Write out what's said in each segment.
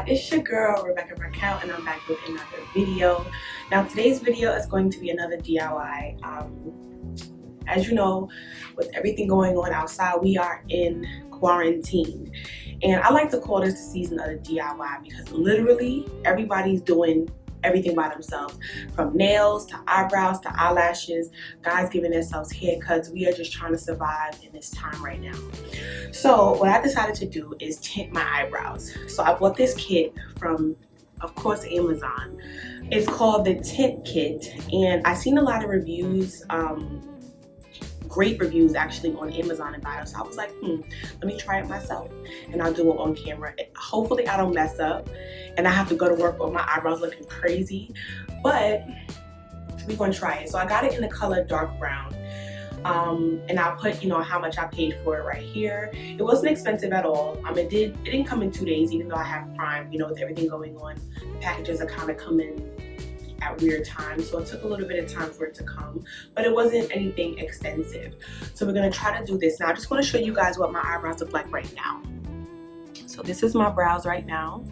It's your girl Raquel, and I'm back with another video. Now today's video is going to be another DIY. As you know, with everything going on outside, we are in quarantine, and I like to call this the season of the DIY because literally everybody's doing everything by themselves, from nails to eyebrows to eyelashes, guys giving themselves haircuts. We are just trying to survive in this time right now. So what I decided to do is tint my eyebrows. So I bought this kit from, of course, Amazon. It's called the Tint Kit, and I've seen a lot of reviews, great reviews actually, on Amazon about it. So I was like, let me try it myself, and I'll do it on camera. Hopefully I don't mess up and I have to go to work with my eyebrows looking crazy, but we're gonna try it. So I got it in the color dark brown. And I'll put, how much I paid for it right here. It wasn't expensive at all. It didn't come in 2 days, even though I have Prime, with everything going on. The packages are kind of coming at weird times, so it took a little bit of time for it to come, but it wasn't anything extensive. So we're gonna try to do this. Now I just want to show you guys what my eyebrows look like right now. So this is my brows right now.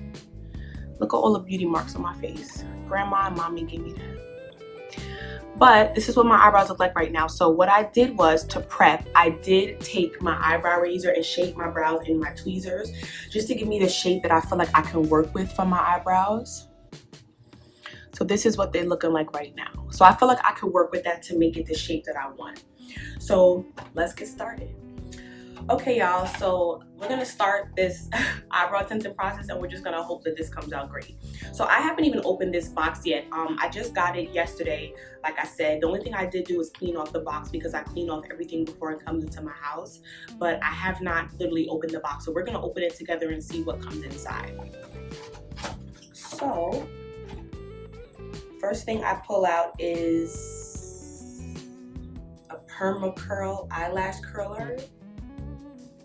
Look at all the beauty marks on my face. Grandma and mommy gave me that. But this is what my eyebrows look like right now. So what I did was, to prep, I did take my eyebrow razor and shape my brows in my tweezers just to give me the shape that I feel like I can work with for my eyebrows. So this is what they're looking like right now. So I feel like I could work with that to make it the shape that I want. So let's get started. Okay, y'all, so we're gonna start this eyebrow tinting process, and we're just gonna hope that this comes out great. So I haven't even opened this box yet. I just got it yesterday. Like I said, the only thing I did do is clean off the box because I clean off everything before it comes into my house. But I have not literally opened the box. So we're gonna open it together and see what comes inside. So first thing I pull out is a perma curl eyelash curler.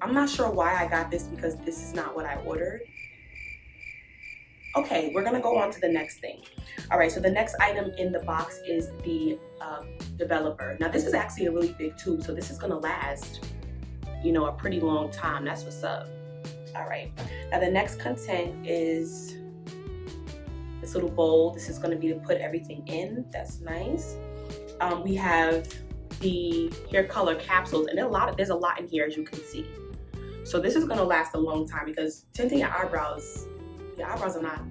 I'm not sure why I got this because this is not what I ordered. Okay, we're gonna go on to the next thing. All right, so the next item in the box is the developer. Now this is actually a really big tube, so this is gonna last, a pretty long time. That's what's up. All right, now the next content is this little bowl. This is gonna be to put everything in. That's nice. We have the hair color capsules, and there's a lot in here, as you can see. So this is gonna last a long time because tinting your eyebrows are not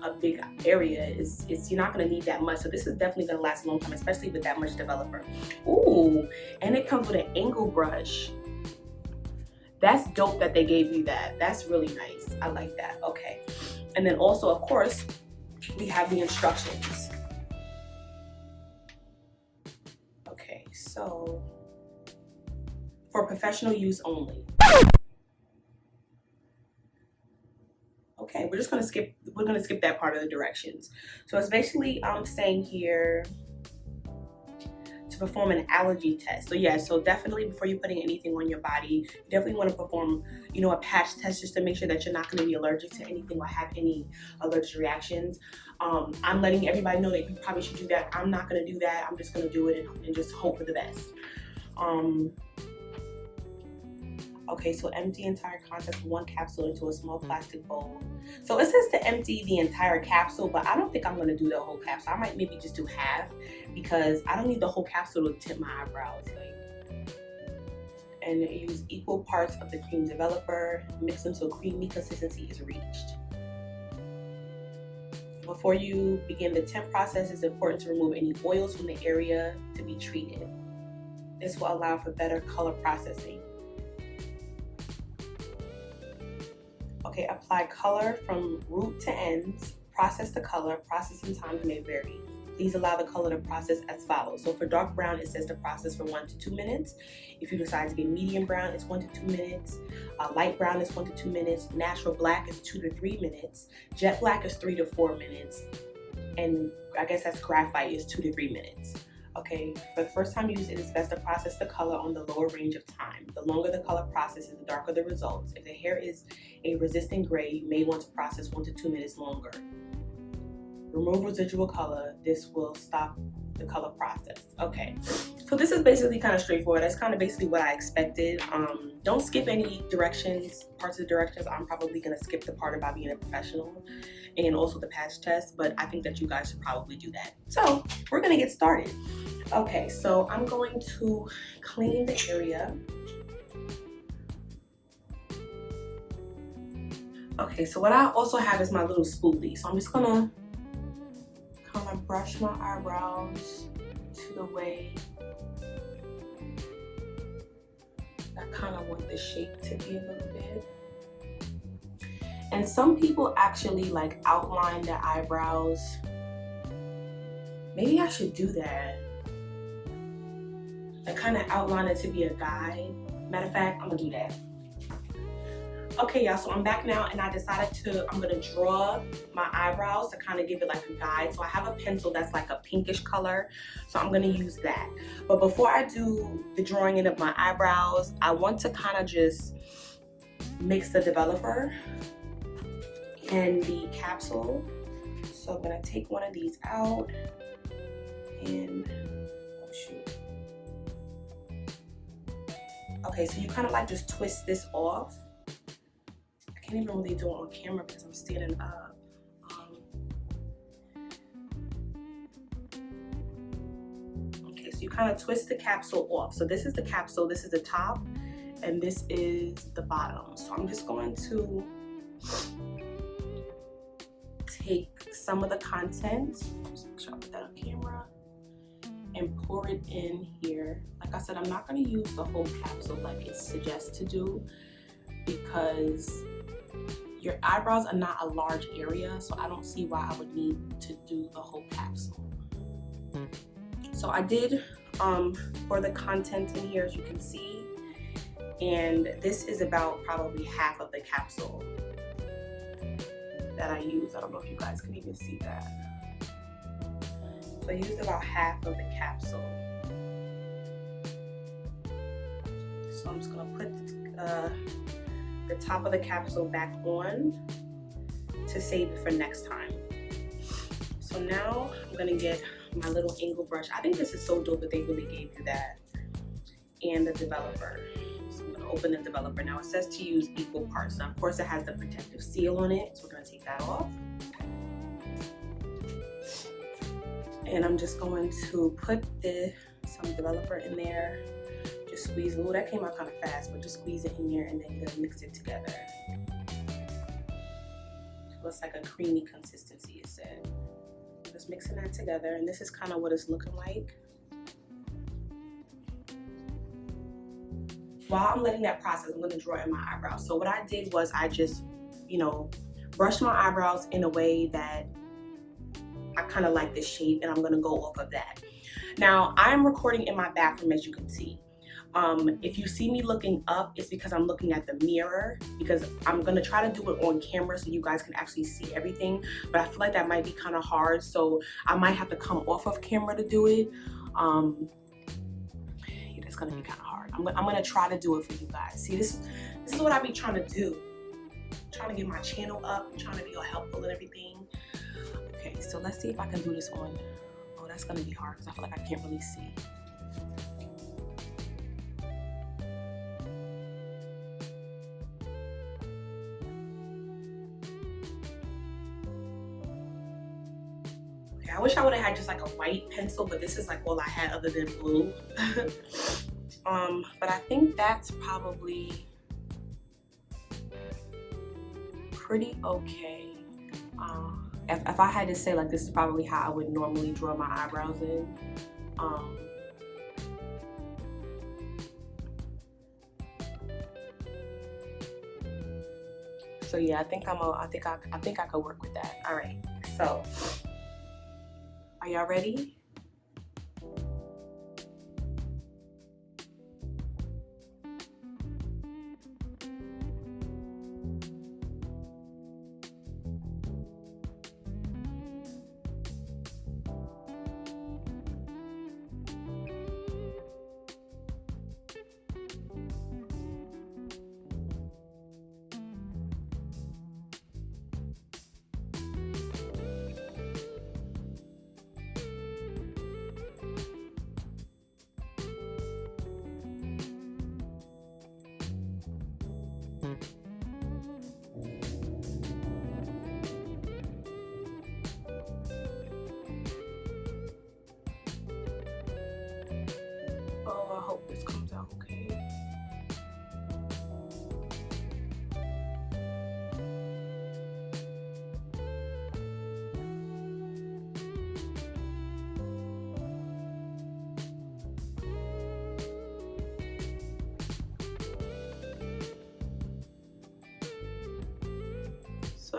a big area. You're not gonna need that much. So this is definitely gonna last a long time, especially with that much developer. Ooh, and it comes with an angle brush. That's dope that they gave you that. That's really nice. I like that. Okay. And then also, of course, we have the instructions. Okay, so for professional use only. Okay, we're gonna skip that part of the directions. So it's basically saying here to perform an allergy test. So yeah, so definitely before you're putting anything on your body, you definitely want to perform, a patch test just to make sure that you're not going to be allergic to anything or have any allergic reactions. I'm letting everybody know that you probably should do that. I'm not going to do that. I'm just going to do it and just hope for the best. Okay, so empty entire contents of one capsule into a small plastic bowl. So it says to empty the entire capsule, but I don't think I'm gonna do the whole capsule. I might maybe just do half because I don't need the whole capsule to tint my eyebrows. And use equal parts of the cream developer, mix until creamy consistency is reached. Before you begin the tint process, it's important to remove any oils from the area to be treated. This will allow for better color processing. Okay, apply color from root to ends. Process the color. Processing times may vary. Please allow the color to process as follows. So for dark brown, it says to process for 1 to 2 minutes. If you decide to get medium brown, it's 1 to 2 minutes. Light brown is 1 to 2 minutes. Natural black is 2 to 3 minutes. Jet black is 3 to 4 minutes. And I guess that's graphite is 2 to 3 minutes. Okay, for the first time use, it is best to process the color on the lower range of time. The longer the color processes, the darker the results. If the hair is a resistant gray, you may want to process 1 to 2 minutes longer. Remove residual color. This will stop the color process. Okay, so this is basically kind of straightforward. That's kind of basically what I expected. Don't skip any directions, parts of the directions. I'm probably gonna skip the part about being a professional and also the patch test, but I think that you guys should probably do that. So we're gonna get started. Okay, so I'm going to clean the area. Okay, so what I also have is my little spoolie. So I'm just gonna kind of brush my eyebrows to the way I kind of want the shape to be a little bit. And some people actually like outline their eyebrows. Maybe I should do that. I kind of outline it to be a guide. Matter of fact, I'm gonna do that. Okay, y'all, so I'm back now and I decided I'm gonna draw my eyebrows to kind of give it like a guide. So I have a pencil that's like a pinkish color, so I'm gonna use that. But before I do the drawing in of my eyebrows, I want to kind of just mix the developer and the capsule. So I'm gonna take one of these out and, oh shoot. Okay, so you kind of like just twist this off. I can't even really do it on camera because I'm standing up. Okay, so you kind of twist the capsule off. So this is the capsule, this is the top, and this is the bottom. So I'm just going to take some of the content, just make sure I put that on camera, and pour it in here. Like I said, I'm not going to use the whole capsule like it suggests to do, because your eyebrows are not a large area, so I don't see why I would need to do the whole capsule. So I did for the content in here, as you can see, and this is about probably half of the capsule that I use. I don't know if you guys can even see that. So I used about half of the capsule. So I'm just gonna put the top of the capsule back on to save it for next time. So now I'm gonna get my little angle brush. I think this is so dope that they really gave you that, and the developer. So I'm gonna open the developer. Now it says to use equal parts. Now of course it has the protective seal on it, so we're gonna take that off. And I'm just going to put some developer in there. Just squeeze, ooh, that came out kind of fast, but just squeeze it in there and then you're gonna mix it together. It looks like a creamy consistency, it said. Just mixing that together, and this is kind of what it's looking like. While I'm letting that process, I'm gonna draw in my eyebrows. So what I did was I just, brushed my eyebrows in a way that I kind of like the shape, and I'm gonna go off of that. Now, I'm recording in my bathroom, as you can see. If you see me looking up, it's because I'm looking at the mirror, because I'm gonna try to do it on camera so you guys can actually see everything, but I feel like that might be kind of hard, so I might have to come off of camera to do it. Yeah, that's gonna be kind of hard. I'm gonna try to do it for you guys. See, this is what I be trying to do. I'm trying to get my channel up, I'm trying to be all helpful and everything. Okay, so let's see if I can do this on, oh, that's gonna be hard because I feel like I can't really see. I wish I would have had just like a white pencil, but this is like all I had other than blue. But I think that's probably pretty okay. If I had to say, like, this is probably how I would normally draw my eyebrows in. So yeah, I think I could work with that. All right, so. Are y'all ready?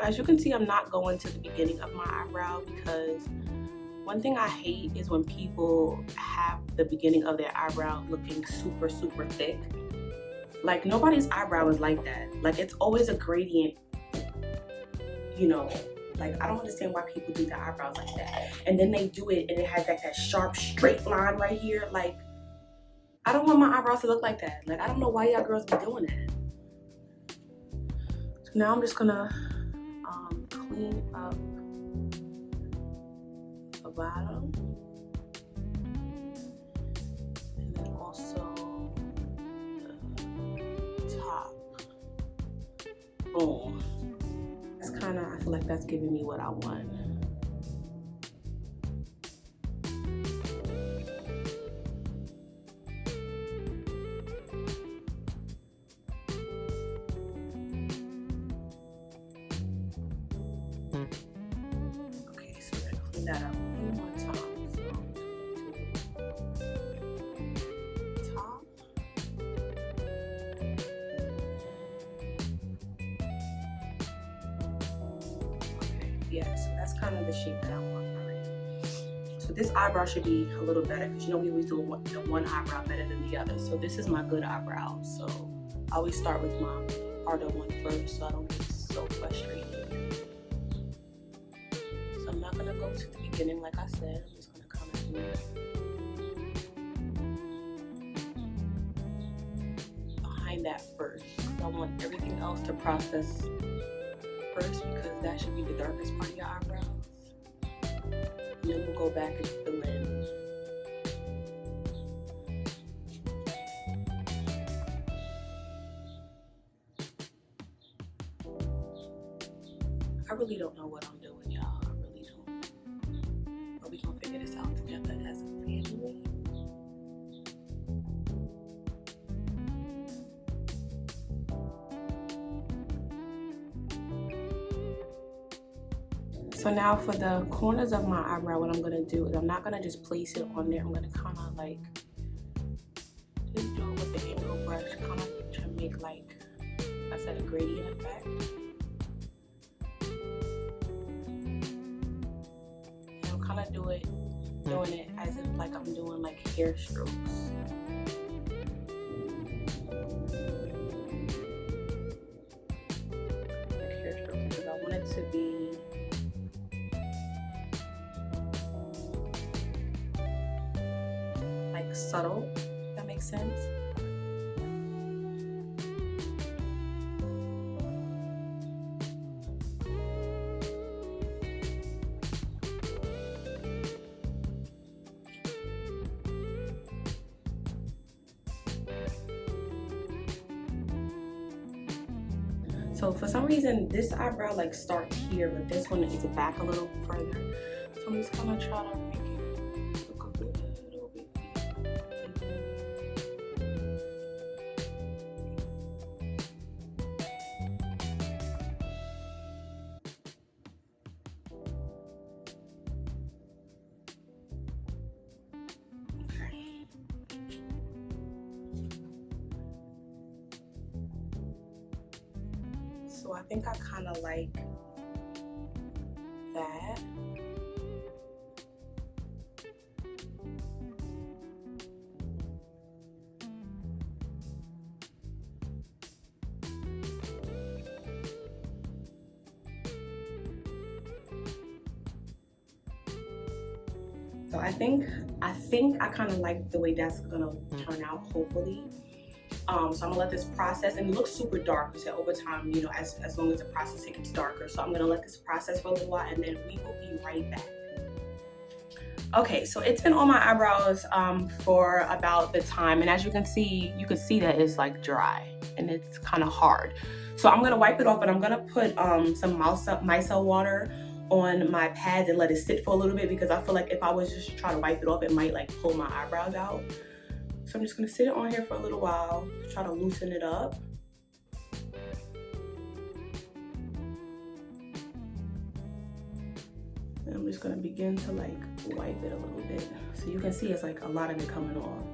as you can see, I'm not going to the beginning of my eyebrow because one thing I hate is when people have the beginning of their eyebrow looking super, super thick. Like, nobody's eyebrow is like that. Like, it's always a gradient, you know. Like, I don't understand why people do their eyebrows like that. And then they do it and it has like that sharp, straight line right here. Like, I don't want my eyebrows to look like that. Like, I don't know why y'all girls be doing that. So now I'm just gonna clean up the bottom. And then also the top. Boom. That's kind of, I feel like that's giving me what I want. Okay, so we're gonna clean that up one more time. So to the top. Okay, yeah, so that's kind of the shape that I want already. So this eyebrow should be a little better because, you know, we always do one eyebrow better than the other. So this is my good eyebrow. So I always start with my harder one first so I don't get so frustrated. So I'm not gonna go to the beginning like I said. I'm just gonna kind of do behind that first. I want everything else to process first because that should be the darkest part of your eyebrows. And then we'll go back and fill in. I really don't know what I'm doing, y'all. I really don't. But we gonna figure this out together as a family. So now for the corners of my eyebrow, what I'm gonna do is I'm not gonna just place it on there. I'm gonna kind of like just do it with the angle brush, kind of to make, like I said, a gradient effect. And I'm kind of doing it as if like I'm doing like hair strokes. Like hair strokes because I want it to be subtle, if that makes sense. So for some reason this eyebrow like starts here, but this one is back a little further. So I'm just gonna try to make it look a little bit. So I think I kind of like that. So I think I kind of like the way that's gonna turn out, hopefully. So I'm gonna let this process, and it looks super dark. So over time, you know, as long as the process it gets darker. So I'm gonna let this process for a little while, and then we will be right back. Okay, so it's been on my eyebrows for about the time, and as you can see that it's like dry and it's kind of hard. So I'm gonna wipe it off, and I'm gonna put some micellar water on my pads and let it sit for a little bit because I feel like if I was just to try to wipe it off, it might like pull my eyebrows out. So I'm just gonna sit it on here for a little while, try to loosen it up. And I'm just gonna begin to like wipe it a little bit. So you can see it's like a lot of it coming off.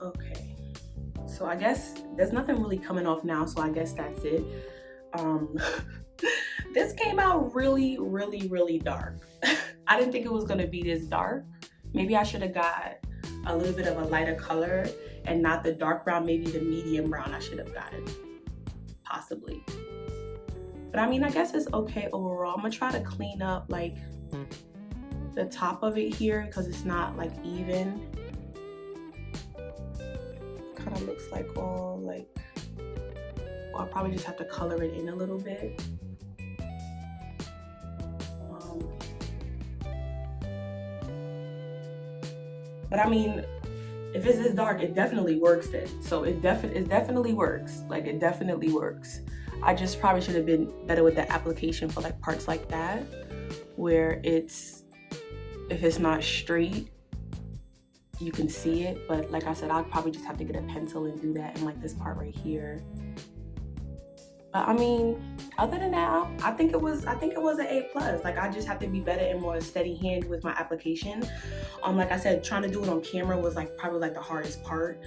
Okay, so I guess there's nothing really coming off now, so I guess that's it. This came out really, really, really dark. I didn't think it was gonna be this dark. Maybe I should have got a little bit of a lighter color and not the dark brown, maybe the medium brown I should have gotten, possibly. But I mean, I guess it's okay overall. I'm gonna try to clean up like the top of it here because it's not like even. Kind of looks like all like, well, I'll probably just have to color it in a little bit. But I mean, if it's this dark, it definitely works then. So it definitely works. Like, it definitely works. I just probably should have been better with the application for like parts like that, where if it's not straight, you can see it. But like I said, I'll probably just have to get a pencil and do that in like this part right here. But I mean, other than that, I think it was an A+. Like, I just have to be better and more steady hand with my application. Like I said, trying to do it on camera was like probably like the hardest part.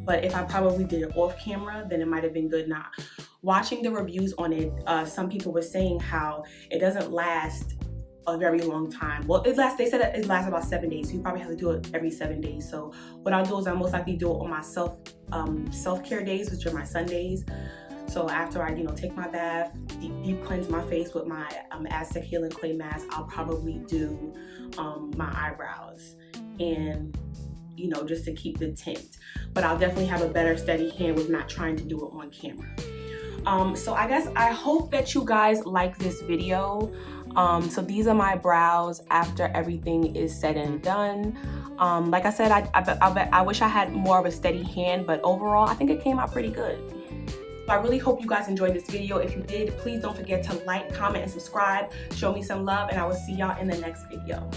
But if I probably did it off camera, then it might have been good. Now, watching the reviews on it, some people were saying how it doesn't last a very long time. Well, they said it lasts about 7 days, so you probably have to do it every 7 days. So what I'll do is I'll most likely do it on my self-care days, which are my Sundays. So after I, take my bath, deep cleanse my face with my Aztec Healing Clay Mask, I'll probably do my eyebrows and, just to keep the tint. But I'll definitely have a better steady hand with not trying to do it on camera. So I hope that you guys like this video. So these are my brows after everything is said and done. Like I said, I wish I had more of a steady hand, but overall, I think it came out pretty good. So I really hope you guys enjoyed this video. If you did, please don't forget to like, comment, and subscribe. Show me some love, and I will see y'all in the next video.